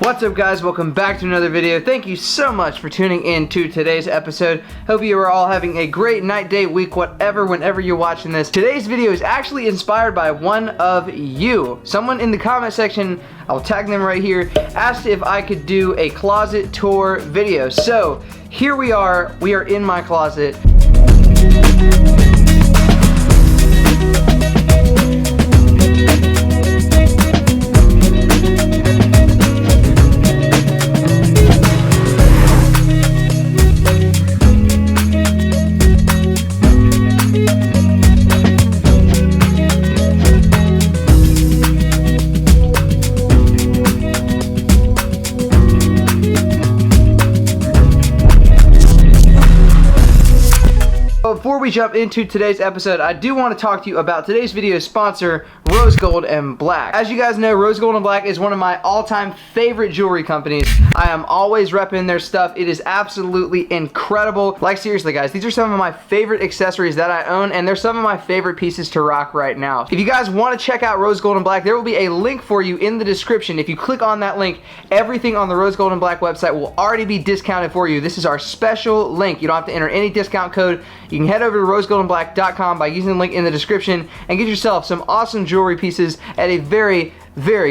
What's up guys, welcome back to another video. Thank you so much for tuning in to today's episode. Hope you are all having a great night, day, week, whatever, whenever you're watching this. Today's video is actually inspired by one of you. Someone in the comment section, I'll tag them right here, asked if I could do a closet tour video. So here we are in my closet. Before we jump into today's episode, I do want to talk to you about today's video sponsor, Rose Gold and Black. As you guys know, Rose Gold and Black is one of my all-time favorite jewelry companies. I am always repping their stuff. It is absolutely incredible. Like seriously guys, these are some of my favorite accessories that I own, and they're some of my favorite pieces to rock right now. If you guys want to check out Rose Gold and Black, there will be a link for you in the description. If you click on that link, everything on the Rose Gold and Black website will already be discounted for you. This is our special link. You don't have to enter any discount code. You can head over to rosegoldandblack.com by using the link in the description and get yourself some awesome jewelry pieces at a very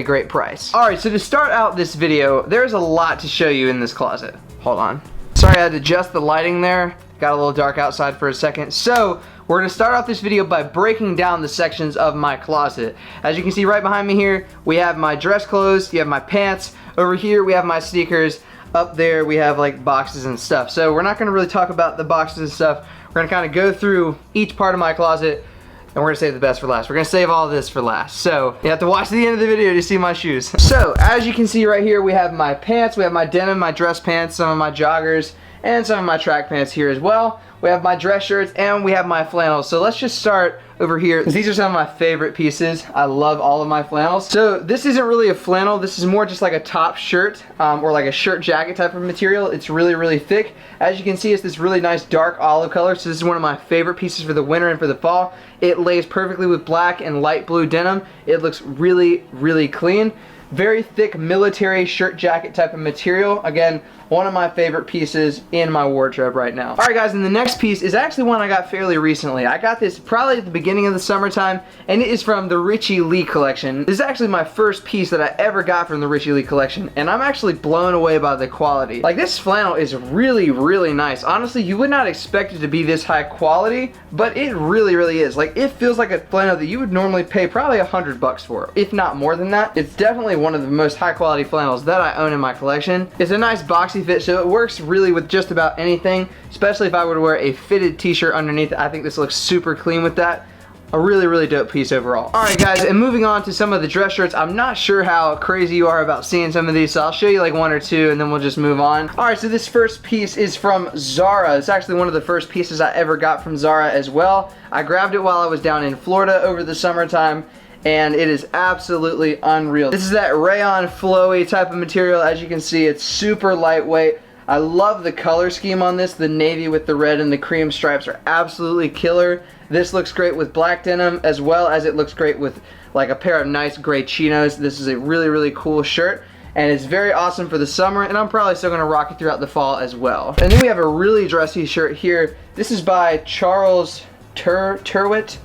great price. Alright, so to start out this video, there's a lot to show you in this closet. Hold on. Sorry I had to adjust the lighting there. Got a little dark outside for a second. So, we're going to start off this video by breaking down the sections of my closet. As you can see right behind me here, we have my dress clothes, you have my pants. Over here we have my sneakers. Up there we have like boxes and stuff. So we're not going to really talk about the boxes and stuff. We're going to kind of go through each part of my closet, and we're going to save the best for last. We're going to save all of this for last. So you have to watch to the end of the video to see my shoes. So as you can see right here, we have my pants, we have my denim, my dress pants, some of my joggers, and some of my track pants here as well. We have my dress shirts, and we have my flannels. So let's just start over here. These are some of my favorite pieces. I love all of my flannels. So this isn't really a flannel. This is more just like a top shirt or like a shirt jacket type of material. It's really thick. As you can see, it's this really nice dark olive color. So this is one of my favorite pieces for the winter and for the fall. It lays perfectly with black and light blue denim. It looks really clean. Very thick military shirt jacket type of material. Again, one of my favorite pieces in my wardrobe right now. Alright guys, and the next piece is actually one I got fairly recently. I got this probably at the beginning of the summertime, and it is from the Richie Lee collection. This is actually my first piece that I ever got from the Richie Lee collection, and I'm actually blown away by the quality. Like, this flannel is really nice. Honestly, you would not expect it to be this high quality, but it really is. Like, it feels like a flannel that you would normally pay probably $100 for, if not more than that. It's definitely one of the most high quality flannels that I own in my collection. It's a nice boxy fit, so it works really with just about anything, especially if I were to wear a fitted t-shirt underneath. I think this looks super clean with that. A really dope piece overall. Alright guys, and moving on to some of the dress shirts. I'm not sure how crazy you are about seeing some of these, so I'll show you like one or two and then we'll just move on. Alright, so this first piece is from Zara. It's actually one of the first pieces I ever got from Zara as well. I grabbed it while I was down in Florida over the summertime, and it is absolutely unreal. This is that rayon flowy type of material. As you can see, it's super lightweight. I love the color scheme on this. The navy with the red and the cream stripes are absolutely killer. This looks great with black denim, as well as it looks great with like a pair of nice gray chinos. This is a really cool shirt, and it's very awesome for the summer, and I'm probably still going to rock it throughout the fall as well. And then we have a really dressy shirt here. This is by Charles Turwitt.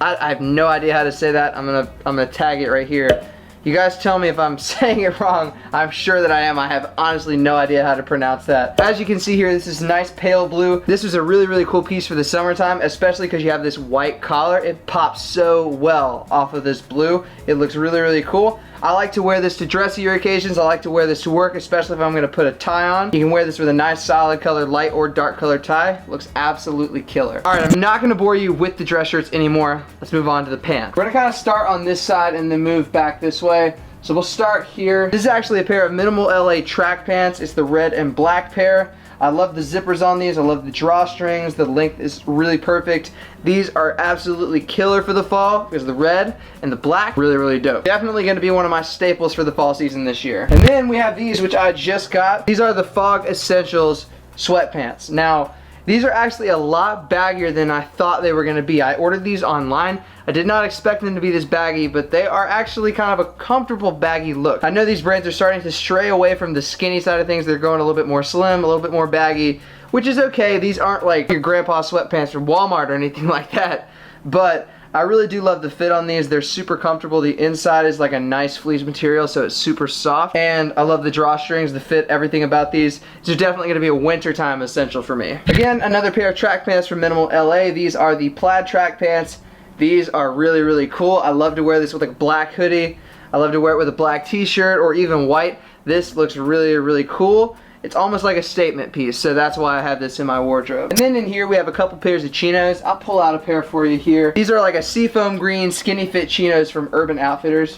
I have no idea how to say that. I'm gonna tag it right here. You guys tell me if I'm saying it wrong. I'm sure that I am. I have honestly no idea how to pronounce that. As you can see here, this is nice pale blue. This was a really cool piece for the summertime, especially because you have this white collar. It pops so well off of this blue. It looks really cool. I like to wear this to dressier occasions. I like to wear this to work, especially if I'm going to put a tie on. You can wear this with a nice solid colored light or dark colored tie. Looks absolutely killer. Alright, I'm not going to bore you with the dress shirts anymore. Let's move on to the pants. We're going to kind of start on this side and then move back this way. So we'll start here. This is actually a pair of minimal LA track pants. It's the red and black pair. I love the zippers on these. I love the drawstrings. The length is really perfect. These are absolutely killer for the fall because the red and the black, really dope. Definitely going to be one of my staples for the fall season this year. And then we have these, which I just got. These are the Fog Essentials sweatpants. Now, these are actually a lot baggier than I thought they were going to be. I ordered these online. I did not expect them to be this baggy, but they are actually kind of a comfortable baggy look. I know these brands are starting to stray away from the skinny side of things. They're going a little bit more slim, a little bit more baggy, which is okay. These aren't like your grandpa's sweatpants from Walmart or anything like that, but I really do love the fit on these. They're super comfortable. The inside is like a nice fleece material, so it's super soft. And I love the drawstrings, the fit, everything about these. These are definitely gonna be a wintertime essential for me. Again, another pair of track pants from Minimal LA. These are the plaid track pants. These are really, really cool. I love to wear this with like a black hoodie. I love to wear it with a black t-shirt or even white. This looks really, really cool. It's almost like a statement piece, so that's why I have this in my wardrobe. And then in here we have a couple pairs of chinos. I'll pull out a pair for you here. These are like a seafoam green skinny fit chinos from Urban Outfitters.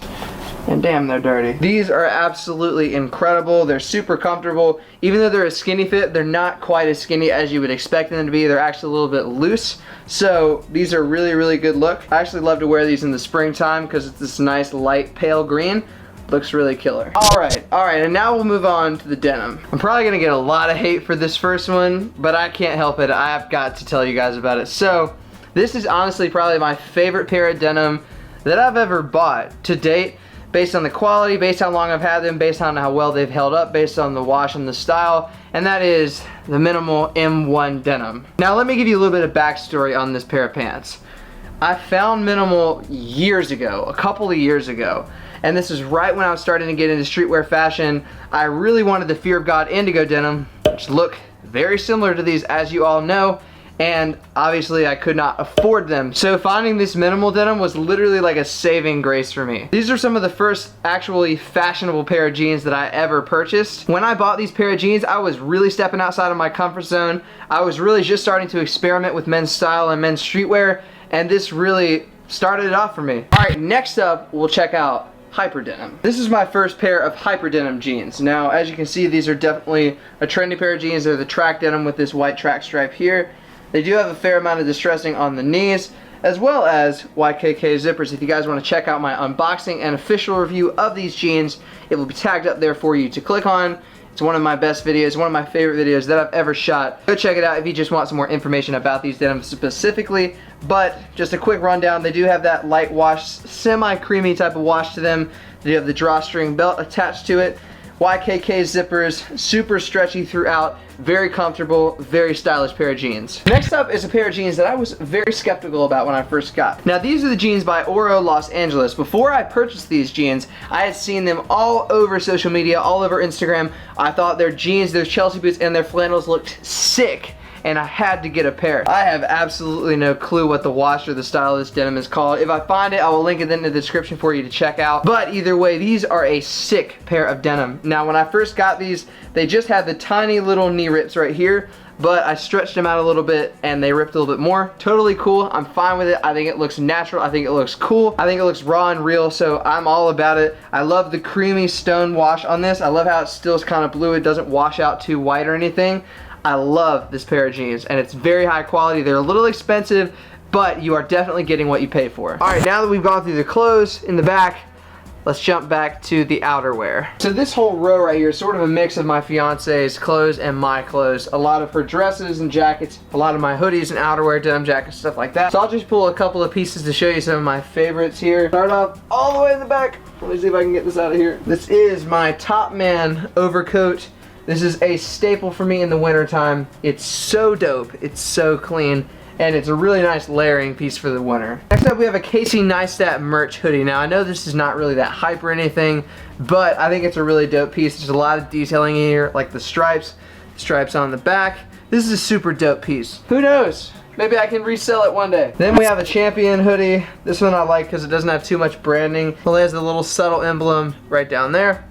And damn, they're dirty. These are absolutely incredible. They're super comfortable. Even though they're a skinny fit, they're not quite as skinny as you would expect them to be. They're actually a little bit loose. So these are really, really good look. I actually love to wear these in the springtime because it's this nice light pale green. Looks really killer. Alright, and now we'll move on to the denim. I'm probably gonna get a lot of hate for this first one, but I can't help it. I've got to tell you guys about it. So, this is honestly probably my favorite pair of denim that I've ever bought to date, based on the quality, based on how long I've had them, based on how well they've held up, based on the wash and the style, and that is the Minimal M1 denim. Now let me give you a little bit of backstory on this pair of pants. I found Minimal years ago, a couple of years ago, and this is right when I was starting to get into streetwear fashion. I really wanted the Fear of God Indigo denim, which look very similar to these, as you all know, and obviously I could not afford them. So finding this Minimal denim was literally like a saving grace for me. These are some of the first actually fashionable pair of jeans that I ever purchased. When I bought these pair of jeans, I was really stepping outside of my comfort zone. I was really just starting to experiment with men's style and men's streetwear, and this really started it off for me. Alright, next up we'll check out Hyper Denim. This is my first pair of Hyper Denim jeans. Now, as you can see, these are definitely a trendy pair of jeans. They're the track denim with this white track stripe here. They do have a fair amount of distressing on the knees, as well as YKK zippers. If you guys want to check out my unboxing and official review of these jeans, it will be tagged up there for you to click on. It's one of my best videos, one of my favorite videos that I've ever shot. Go check it out if you just want some more information about these denims specifically. But just a quick rundown, they do have that light wash, semi-creamy type of wash to them. They do have the drawstring belt attached to it. YKK zippers, super stretchy throughout, very comfortable, very stylish pair of jeans. Next up is a pair of jeans that I was very skeptical about when I first got. Now these are the jeans by Oro Los Angeles. Before I purchased these jeans, I had seen them all over social media, all over Instagram. I thought their jeans, their Chelsea boots, and their flannels looked sick, and I had to get a pair. I have absolutely no clue what the wash or the style of this denim is called. If I find it, I will link it in the description for you to check out. But either way, these are a sick pair of denim. Now when I first got these, they just had the tiny little knee rips right here, but I stretched them out a little bit and they ripped a little bit more. Totally cool. I'm fine with it. I think it looks natural. I think it looks cool. I think it looks raw and real, so I'm all about it. I love the creamy stone wash on this. I love how it still is kind of blue. It doesn't wash out too white or anything. I love this pair of jeans, and it's very high quality. They're a little expensive, but you are definitely getting what you pay for. Alright, now that we've gone through the clothes in the back, let's jump back to the outerwear. So this whole row right here is sort of a mix of my fiance's clothes and my clothes. A lot of her dresses and jackets, a lot of my hoodies and outerwear, denim jackets, stuff like that. So I'll just pull a couple of pieces to show you some of my favorites here. Start off all the way in the back. Let me see if I can get this out of here. This is my Top Man overcoat. This is a staple for me in the wintertime. It's so dope, it's so clean, and it's a really nice layering piece for the winter. Next up we have a Casey Neistat merch hoodie. Now I know this is not really that hype or anything, but I think it's a really dope piece. There's a lot of detailing in here, like the stripes on the back. This is a super dope piece. Who knows? Maybe I can resell it one day. Then we have a Champion hoodie. This one I like because it doesn't have too much branding. It has a little subtle emblem right down there.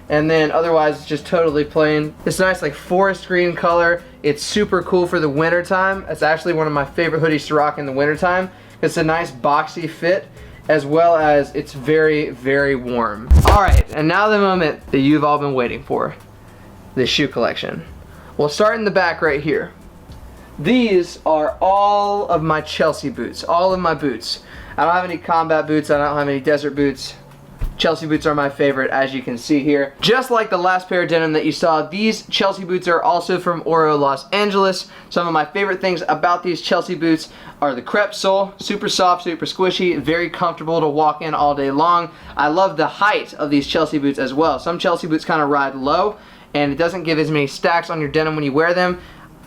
And then otherwise it's just totally plain. It's nice like forest green color. It's super cool for the winter time. It's actually one of my favorite hoodies to rock in the winter time. It's a nice boxy fit, as well as it's very, very warm. Alright, and now the moment that you've all been waiting for. The shoe collection. We'll start in the back right here. These are all of my Chelsea boots, all of my boots. I don't have any combat boots, I don't have any desert boots. Chelsea boots are my favorite, as you can see here. Just like the last pair of denim that you saw, these Chelsea boots are also from Oro, Los Angeles. Some of my favorite things about these Chelsea boots are the crepe sole, super soft, super squishy, very comfortable to walk in all day long. I love the height of these Chelsea boots as well. Some Chelsea boots kind of ride low, and it doesn't give as many stacks on your denim when you wear them.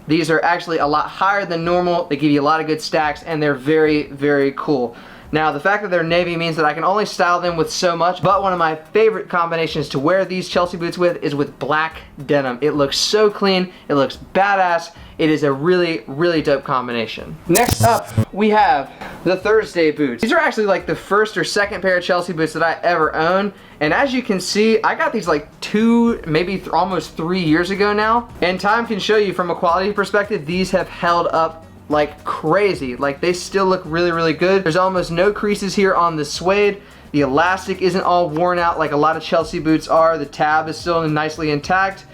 These are actually a lot higher than normal. They give you a lot of good stacks, and they're very, very cool. Now, the fact that they're navy means that I can only style them with so much, but one of my favorite combinations to wear these Chelsea boots with is with black denim. It looks so clean, it looks badass. It is a really, really dope combination. Next up, we have the Thursday boots. These are actually like the first or second pair of Chelsea boots that I ever owned. And as you can see, I got these like 2, maybe almost 3 years ago now. And time can show you from a quality perspective, these have held up like crazy. Like, they still look really, really good. There's almost no creases here on the suede. The elastic isn't all worn out like a lot of Chelsea boots are. The tab is still nicely intact.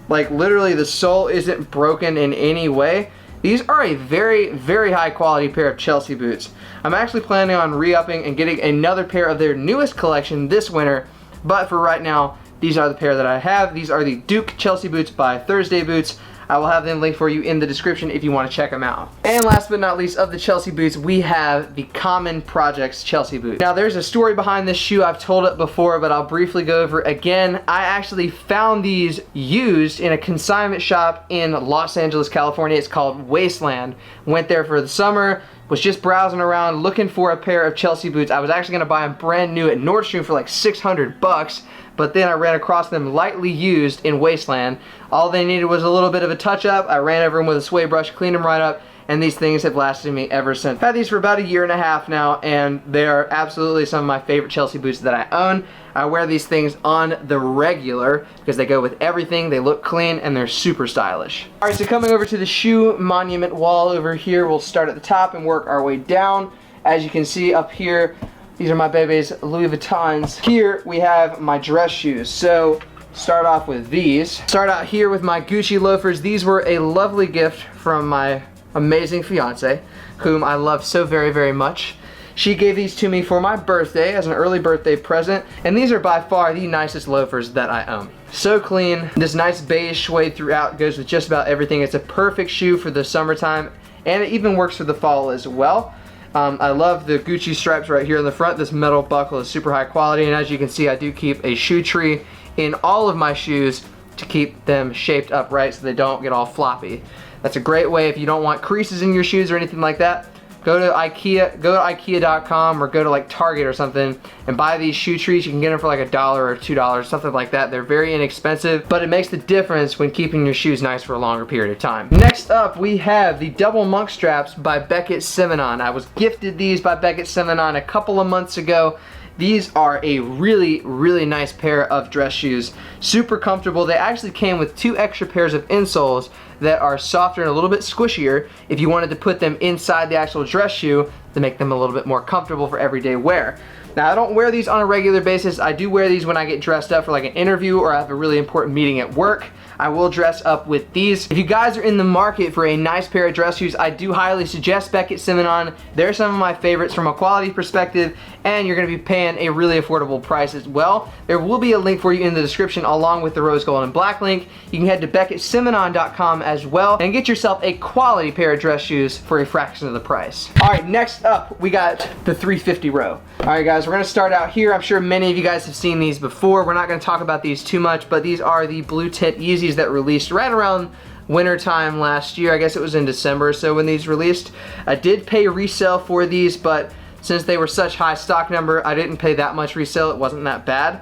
Like, literally the sole isn't broken in any way. These are a very, very high quality pair of Chelsea boots. I'm actually planning on re-upping and getting another pair of their newest collection this winter, but for right now, these are the pair that I have. These are the Duke Chelsea boots by Thursday Boots. I will have them linked for you in the description if you want to check them out. And last but not least of the Chelsea boots, we have the Common Projects Chelsea boots. Now, there's a story behind this shoe. I've told it before, but I'll briefly go over it again. I actually found these used in a consignment shop in Los Angeles, California. It's called Wasteland. Went there for the summer, was just browsing around looking for a pair of Chelsea boots. I was actually going to buy them brand new at Nordstrom for like 600 bucks. But then I ran across them lightly used in Wasteland. All they needed was a little bit of a touch up. I ran over them with a suede brush, cleaned them right up, and these things have lasted me ever since. I've had these for about 1.5 years now, and they are absolutely some of my favorite Chelsea boots that I own. I wear these things on the regular because they go with everything, they look clean, and they're super stylish. Alright, so coming over to the shoe monument wall over here, we'll start at the top and work our way down. As you can see up here, these are my baby's Louis Vuittons. Here we have my dress shoes. So start off with these. Start out here with my Gucci loafers. These were a lovely gift from my amazing fiance, whom I love so very, very much. She gave these to me for my birthday as an early birthday present, and these are by far the nicest loafers that I own. So clean. This nice beige suede throughout goes with just about everything. It's a perfect shoe for the summertime, and it even works for the fall as well. I love the Gucci stripes right here in the front. This metal buckle is super high quality, and as you can see, I do keep a shoe tree in all of my shoes to keep them shaped upright so they don't get all floppy. That's a great way if you don't want creases in your shoes or anything like that. Go to IKEA, go to IKEA.com or go to like Target or something and buy these shoe trees. You can get them for like $1 or $2, something like that. They're very inexpensive, but it makes the difference when keeping your shoes nice for a longer period of time. Next up, we have the double monk straps by Beckett Simonon. I was gifted these by Beckett Simonon a couple of months ago. These are a really, really nice pair of dress shoes. Super comfortable. They actually came with 2 extra pairs of insoles that are softer and a little bit squishier if you wanted to put them inside the actual dress shoe to make them a little bit more comfortable for everyday wear. Now, I don't wear these on a regular basis. I do wear these when I get dressed up for like an interview or I have a really important meeting at work. I will dress up with these. If you guys are in the market for a nice pair of dress shoes, I do highly suggest Beckett Simonon. They're some of my favorites from a quality perspective, and you're gonna be paying a really affordable price as well. There will be a link for you in the description along with the rose gold and black link. You can head to BeckettSimonon.com as well and get yourself a quality pair of dress shoes for a fraction of the price. All right, next up, we got the 350 row. All right, guys, we're gonna start out here. I'm sure many of you guys have seen these before. We're not gonna talk about these too much, but these are the blue tint Yeezys that released right around winter time last year. I guess it was in December or so when these released. I did pay resale for these, but since they were such high stock number, I didn't pay that much resale. It wasn't that bad.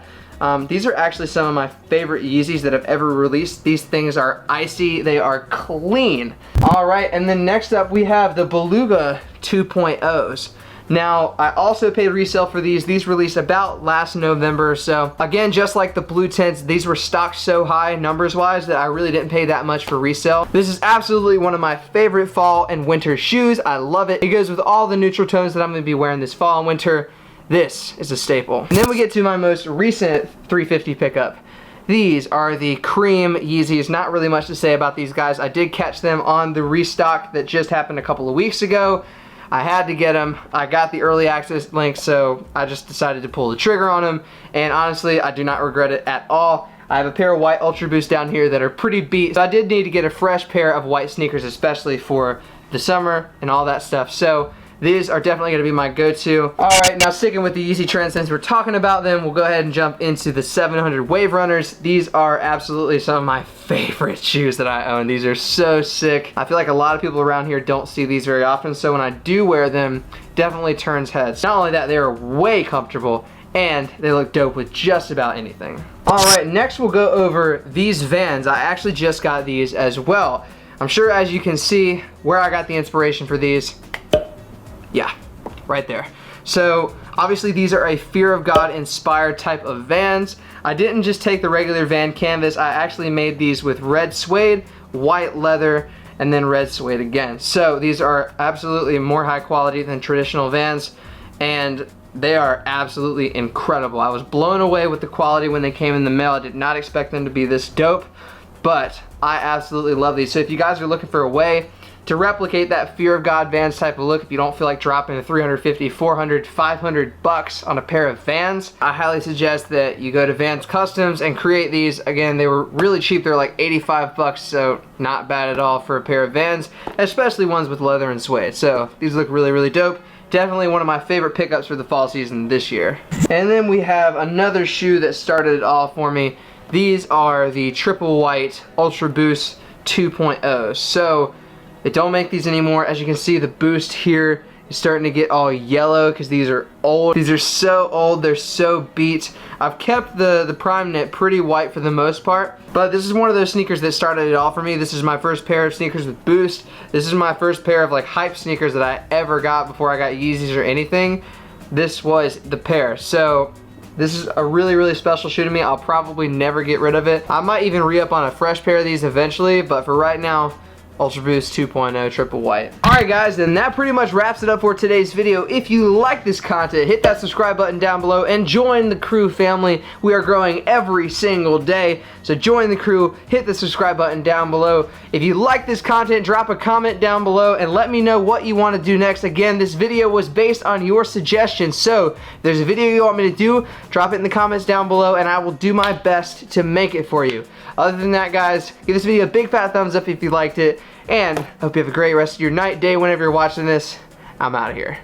These are actually some of my favorite Yeezys that have ever released. These things are icy. They are clean. All right, and then next up we have the Beluga 2.0s. Now, I also paid resale for these. These released about last November or so. Again, just like the blue tints, these were stocked so high numbers-wise that I really didn't pay that much for resale. This is absolutely one of my favorite fall and winter shoes. I love it. It goes with all the neutral tones that I'm going to be wearing this fall and winter. This is a staple. And then we get to my most recent 350 pickup. These are the cream Yeezys. Not really much to say about these guys. I did catch them on the restock that just happened a couple of weeks ago. I had to get them. I got the early access link, so I just decided to pull the trigger on them, and honestly, I do not regret it at all. I have a pair of white Ultra Boosts down here that are pretty beat, so I did need to get a fresh pair of white sneakers, especially for the summer and all that stuff. So these are definitely going to be my go-to. Alright, now sticking with the Yeezy trend, since we're talking about them, we'll go ahead and jump into the 700 Wave Runners. These are absolutely some of my favorite shoes that I own. These are so sick. I feel like a lot of people around here don't see these very often, so when I do wear them, definitely turns heads. Not only that, they are way comfortable, and they look dope with just about anything. Alright, next we'll go over these Vans. I actually just got these as well. I'm sure as you can see where I got the inspiration for these. Yeah, right there. So obviously these are a Fear of God inspired type of Vans. I didn't just take the regular Van canvas, I actually made these with red suede, white leather, and then red suede again. So these are absolutely more high quality than traditional Vans, and they are absolutely incredible. I was blown away with the quality when they came in the mail. I did not expect them to be this dope, but I absolutely love these. So if you guys are looking for a way to replicate that Fear of God Vans type of look, if you don't feel like dropping 350, 400, 500 bucks on a pair of Vans, I highly suggest that you go to Vans Customs and create these. Again, they were really cheap. They're like 85 bucks, so not bad at all for a pair of Vans, especially ones with leather and suede. So these look really, really dope. Definitely one of my favorite pickups for the fall season this year. And then we have another shoe that started it all for me. These are the Triple White Ultra Boost 2.0. So they don't make these anymore. As you can see, the boost here is starting to get all yellow because these are old. These are so old, they're so beat. I've kept the prime knit pretty white for the most part, but this is one of those sneakers that started it all for me. This is my first pair of sneakers with boost. This is my first pair of like hype sneakers that I ever got before I got Yeezys or anything. This was the pair. So this is a really, really special shoe to me. I'll probably never get rid of it. I might even re-up on a fresh pair of these eventually, but for right now, Ultra Boost 2.0 Triple White. Alright guys, then that pretty much wraps it up for today's video. If you like this content, hit that subscribe button down below and join the crew family. We are growing every single day, so join the crew, hit the subscribe button down below. If you like this content, drop a comment down below and let me know what you want to do next. Again, this video was based on your suggestions, so if there's a video you want me to do, drop it in the comments down below and I will do my best to make it for you. Other than that guys, give this video a big fat thumbs up if you liked it, and I hope you have a great rest of your night, day, whenever you're watching this. I'm out of here.